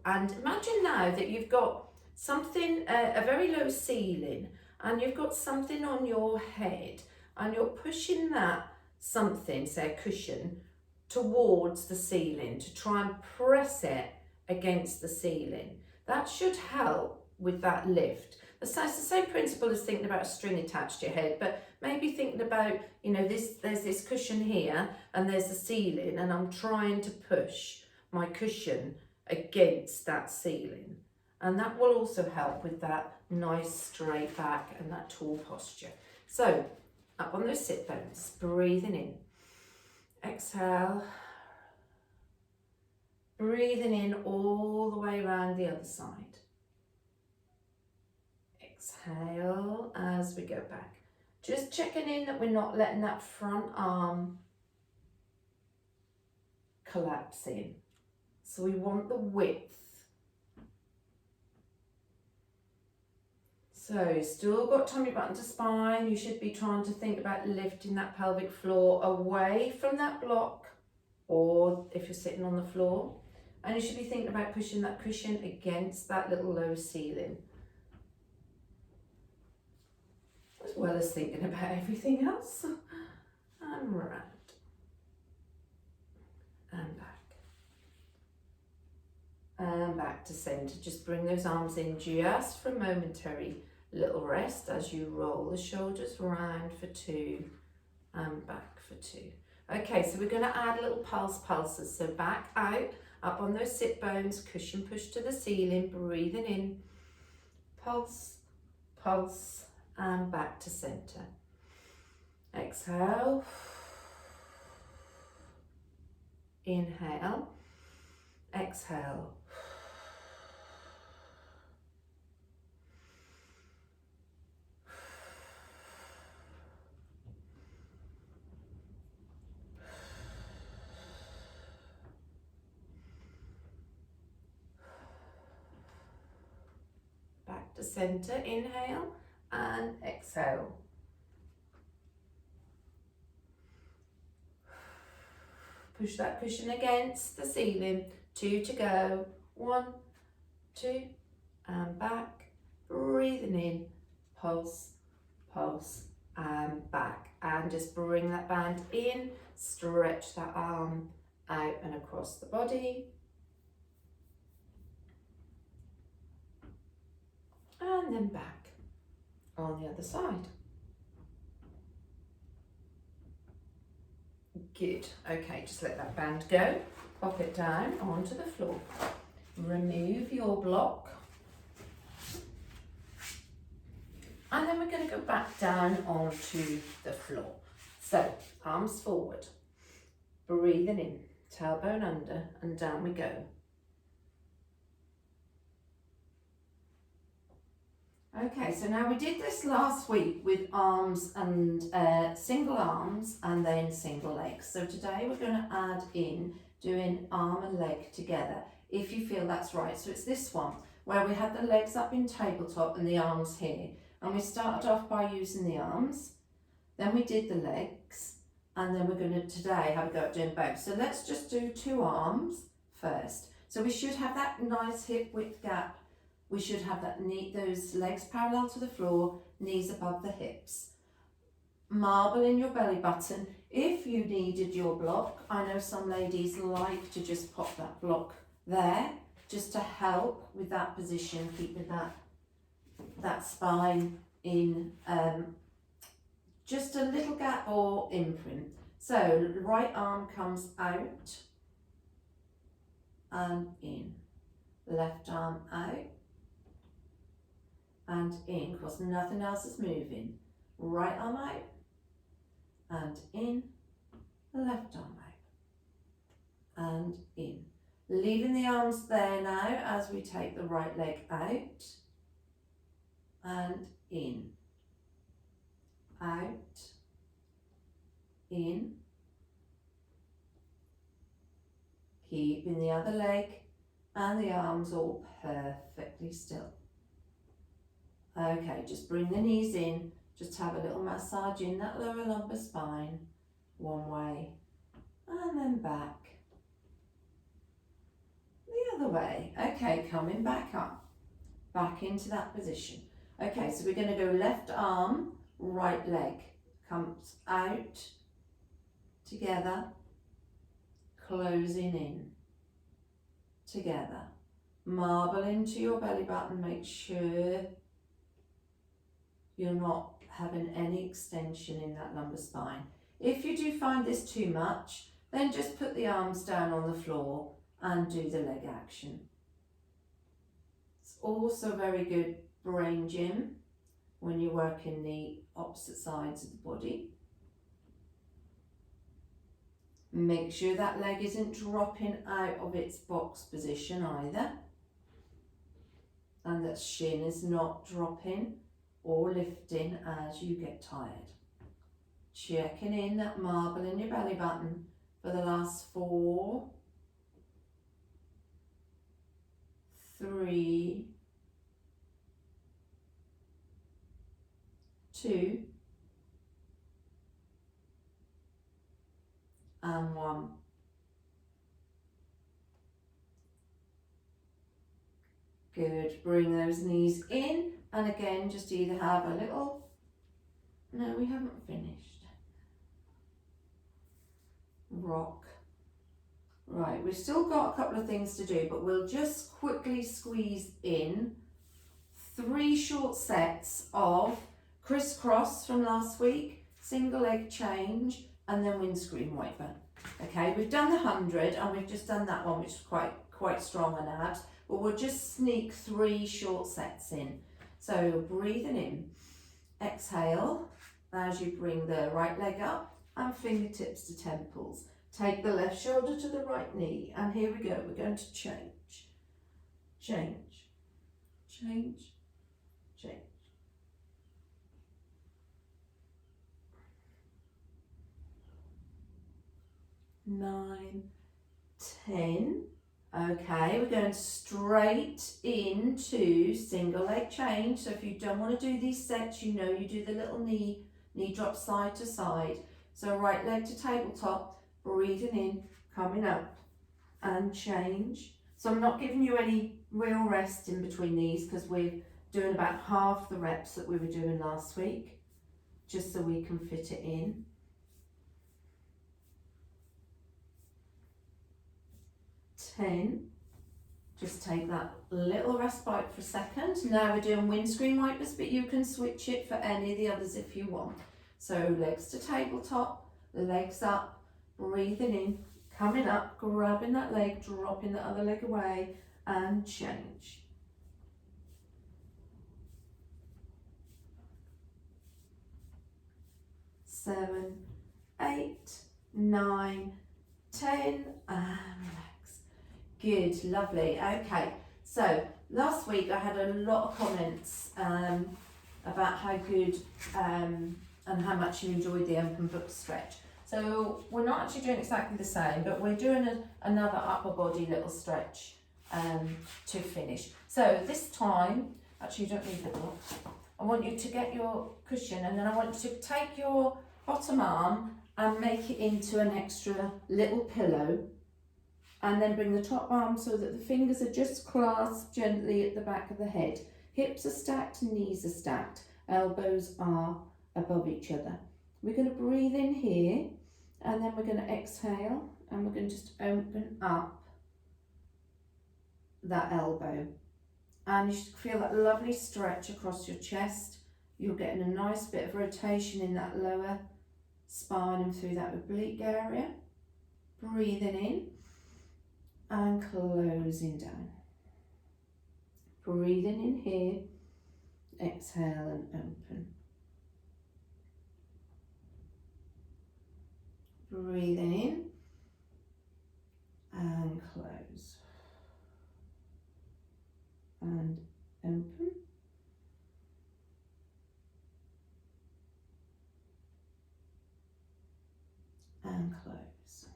And imagine now that you've got something, a very low ceiling, and you've got something on your head, and you're pushing that something, say a cushion, towards the ceiling to try and press it against the ceiling. That should help with that lift. It's the same principle as thinking about a string attached to your head, but maybe thinking about, there's this cushion here and there's the ceiling, and I'm trying to push my cushion against that ceiling. And that will also help with that nice straight back and that tall posture. So, up on those sit bones, breathing in. Exhale. Breathing in all the way around the other side. Exhale as we go back. Just checking in that we're not letting that front arm collapse in. So we want the width. So still got tummy button to spine. You should be trying to think about lifting that pelvic floor away from that block, or if you're sitting on the floor. And you should be thinking about pushing that cushion against that little low ceiling, as well as thinking about everything else. And round. And back. And back to centre. Just bring those arms in just for a momentary little rest as you roll the shoulders round for 2 and back for 2. Okay, so we're going to add little pulses. So back out, up on those sit bones, cushion push to the ceiling, breathing in, pulse, pulse, and back to centre. Exhale, inhale, exhale. Back to centre, inhale and exhale. Push that cushion against the ceiling. 2 to go. 1, 2, and back. Breathing in, pulse, pulse, and back. And just bring that band in, stretch that arm out and across the body. And then back on the other side. Good. Okay, just let that band go. Pop it down onto the floor. Remove your block. And then we're going to go back down onto the floor. So, arms forward. Breathing in, tailbone under, and down we go. Okay, so now we did this last week with arms and single arms and then single legs. So today we're going to add in doing arm and leg together, if you feel that's right. So it's this one. where we had the legs up in tabletop and the arms here. And we started off by using the arms, then we did the legs, and then we're going to today have a go at doing both. So let's just do 2 arms first. So we should have that nice hip width gap. We should have that those legs parallel to the floor, knees above the hips. Marble in your belly button. If you needed your block, I know some ladies like to just pop that block there, just to help with that position, keeping that spine in just a little gap or imprint. So right arm comes out and in, left arm out and in, because nothing else is moving. Right arm out and in, left arm out and in. Leaving the arms there now as we take the right leg out and in, out, in, keeping the other leg and the arms all perfectly still. Okay, just bring the knees in, just have a little massage in that lower lumbar spine, one way, and then back, the other way. Okay, coming back up, back into that position. Okay, so we're going to go left arm, right leg, comes out, together, closing in, together. Marble into your belly button, make sure you're not having any extension in that lumbar spine. If you do find this too much, then just put the arms down on the floor and do the leg action. It's also very good brain gym when you're working the opposite sides of the body. Make sure that leg isn't dropping out of its box position either, and that shin is not dropping or lifting as you get tired. Checking in that marble in your belly button for the last 4, 3, 2, and 1. Good, bring those knees in, and again just either have a little, no we haven't finished, rock. Right, we've still got a couple of things to do, but we'll just quickly squeeze in 3 short sets of crisscross from last week, single leg change, and then windscreen wiper. Okay, we've done the 100 and we've just done that one, which is quite strong on abs, but we'll just sneak 3 short sets in. So breathing in, exhale as you bring the right leg up and fingertips to temples. Take the left shoulder to the right knee, and here we go. We're going to change, change, change, change. 9, 10. Okay, we're going straight into single leg change. So if you don't want to do these sets, you know you do the little knee drop side to side. So right leg to tabletop, breathing in, coming up and change. So I'm not giving you any real rest in between these because we're doing about half the reps that we were doing last week, just so we can fit it in. 10. Just take that little respite for a second. Now we're doing windscreen wipers, but you can switch it for any of the others if you want. So legs to tabletop, legs up, breathing in, coming up, grabbing that leg, dropping the other leg away, and change. 7, 8, 9, 10, and relax. Good, lovely. Okay, so last week I had a lot of comments about how good and how much you enjoyed the open book stretch. So we're not actually doing exactly the same, but we're doing another upper body little stretch to finish. So this time, actually you don't need the book. I want you to get your cushion, and then I want you to take your bottom arm and make it into an extra little pillow, and then bring the top arm so that the fingers are just clasped gently at the back of the head. Hips are stacked, knees are stacked, elbows are above each other. We're going to breathe in here, and then we're going to exhale, and we're going to just open up that elbow. And you should feel that lovely stretch across your chest. You're getting a nice bit of rotation in that lower spine and through that oblique area. Breathing in and closing down. Breathing in here, exhale and open. Breathing in and close. And open. And close.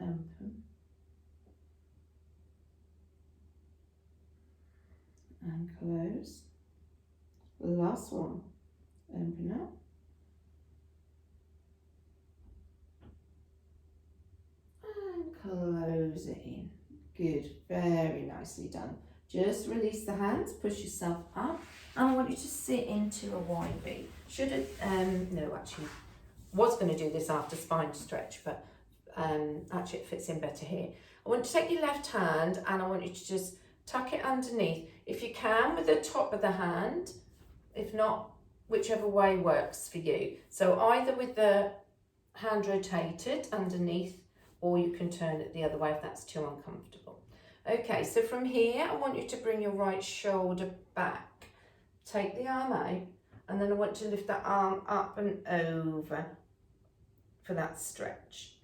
Open. And close. The last one. Open up. And close it in. Good, very nicely done. Just release the hands, push yourself up, and I want you to sit into a YB. Should have, no, actually, was going to do this after spine stretch, but actually it fits in better here. I want you to take your left hand and I want you to just tuck it underneath. If you can, with the top of the hand, if not, whichever way works for you. So either with the hand rotated underneath, or you can turn it the other way if that's too uncomfortable. Okay, so from here, I want you to bring your right shoulder back. Take the arm out, and then I want to lift that arm up and over for that stretch.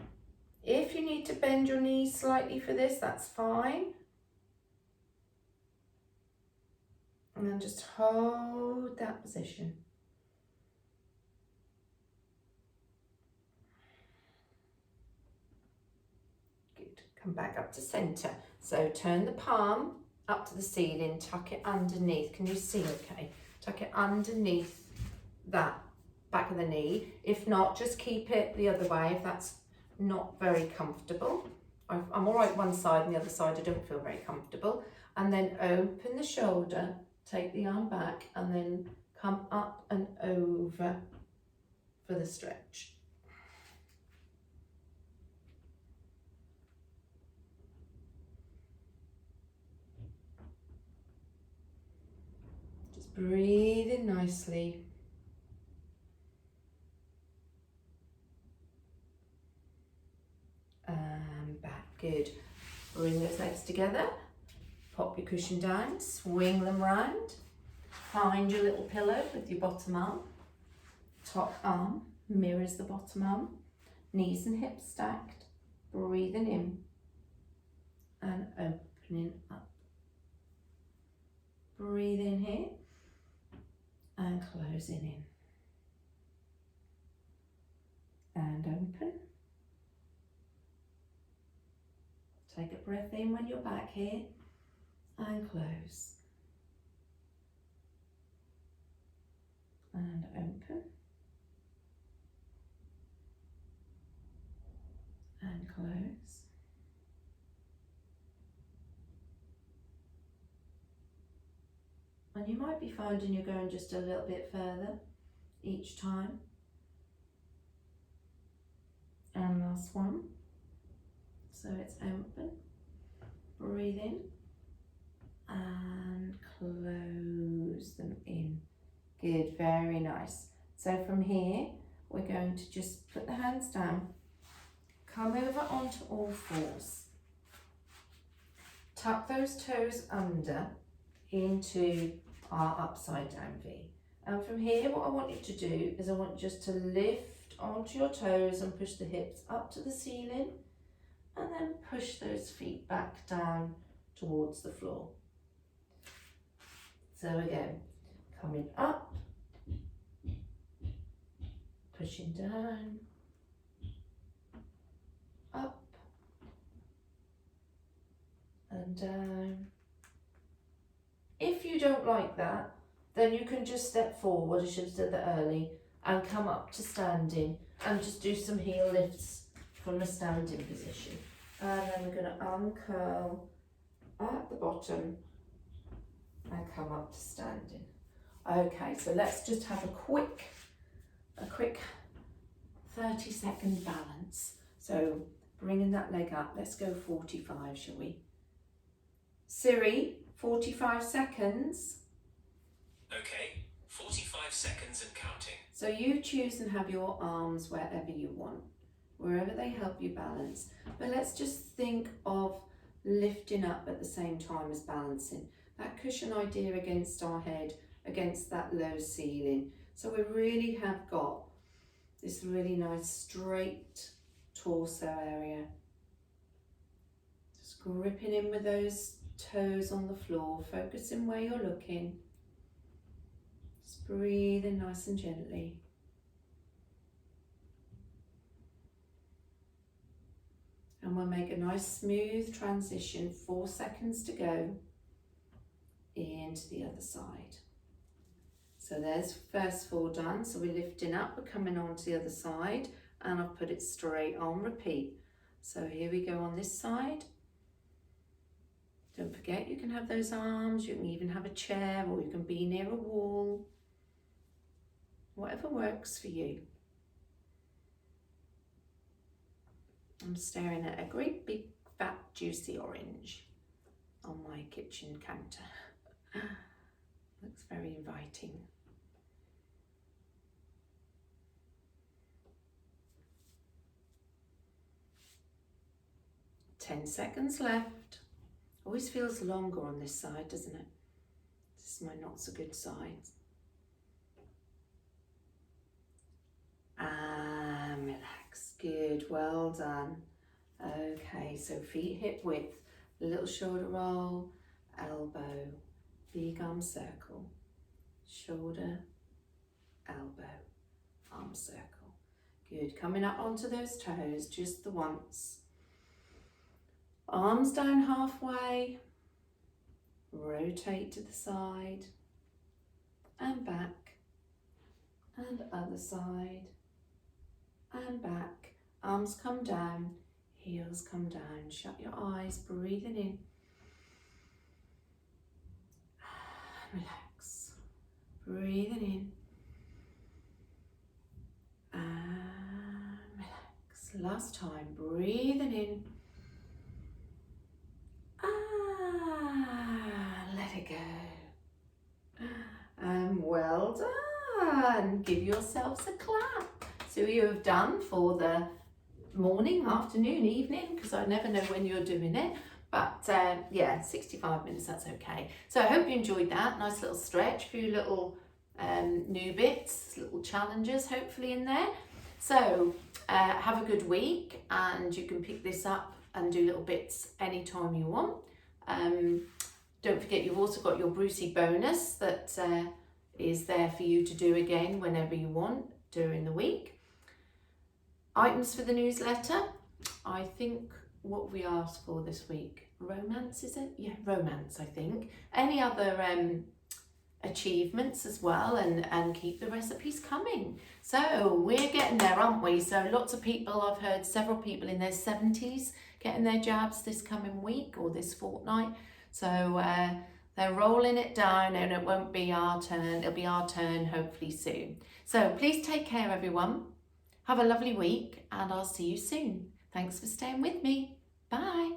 If you need to bend your knees slightly for this, that's fine. And then just hold that position. Good. Come back up to center. So turn the palm up to the ceiling, tuck it underneath. Can you see okay? Tuck it underneath that back of the knee. If not, just keep it the other way if that's not very comfortable. I'm all right one side, and the other side I don't feel very comfortable. And then open the shoulder, take the arm back, and then come up and over for the stretch. Just breathe in nicely. And back, good. Bring those legs together, pop your cushion down, swing them round, find your little pillow with your bottom arm, top arm mirrors the bottom arm, knees and hips stacked, breathing in and opening up. Breathe in here and closing in and open. Take a breath in when you're back here and close. And open. And close. And you might be finding you're going just a little bit further each time. And last one. So it's open, breathe in and close them in. Good, very nice. So from here, we're going to just put the hands down, come over onto all fours, tuck those toes under into our upside down V. And from here, what I want you to do is I want you just to lift onto your toes and push the hips up to the ceiling, and then push those feet back down towards the floor. So again, coming up, pushing down, up, and down. If you don't like that, then you can just step forward, I should have done that early, and come up to standing and just do some heel lifts from a standing position. And then we're going to uncurl at the bottom and come up to standing. Okay, so let's just have a quick 30-second balance. So bringing that leg up, let's go 45, shall we? Siri, 45 seconds. Okay, 45 seconds and counting. So you choose and have your arms wherever you want, wherever they help you balance. But let's just think of lifting up at the same time as balancing. That cushion idea against our head, against that low ceiling. So we really have got this really nice straight torso area. Just gripping in with those toes on the floor, focusing where you're looking. Just breathing nice and gently. And we'll make a nice smooth transition, 4 seconds to go, into the other side. So there's first 4 done, so we're lifting up, we're coming on to the other side, and I've put it straight on repeat. So here we go on this side. Don't forget you can have those arms, you can even have a chair, or you can be near a wall. Whatever works for you. I'm staring at a great big fat juicy orange on my kitchen counter. Looks very inviting. Ten seconds left. Always feels longer on this side, doesn't it? This is my not so good side. And relax. Good, well done. Okay, so feet hip width, little shoulder roll, elbow, big arm circle, shoulder, elbow, arm circle. Good, coming up onto those toes, just the once. Arms down halfway, rotate to the side, and back, and other side, and back. Arms come down, heels come down. Shut your eyes, breathing in. Relax, breathing in. And relax. Last time, breathing in. Let it go. And well done. Give yourselves a clap. So you have done for the morning, afternoon, evening, because I never know when you're doing it. But yeah, 65 minutes, that's okay. So I hope you enjoyed that. Nice little stretch, a few little new bits, little challenges hopefully in there. So have a good week, and you can pick this up and do little bits anytime you want. Don't forget you've also got your Brucey bonus that is there for you to do again whenever you want during the week. Items for the newsletter. I think what we asked for this week, romance, is it? Yeah, romance, I think. Any other achievements as well, and keep the recipes coming. So we're getting there, aren't we? So lots of people, I've heard several people in their 70s getting their jabs this coming week or this fortnight. So they're rolling it down, and it won't be our turn. It'll be our turn hopefully soon. So please take care, everyone. Have a lovely week, and I'll see you soon. Thanks for staying with me. Bye.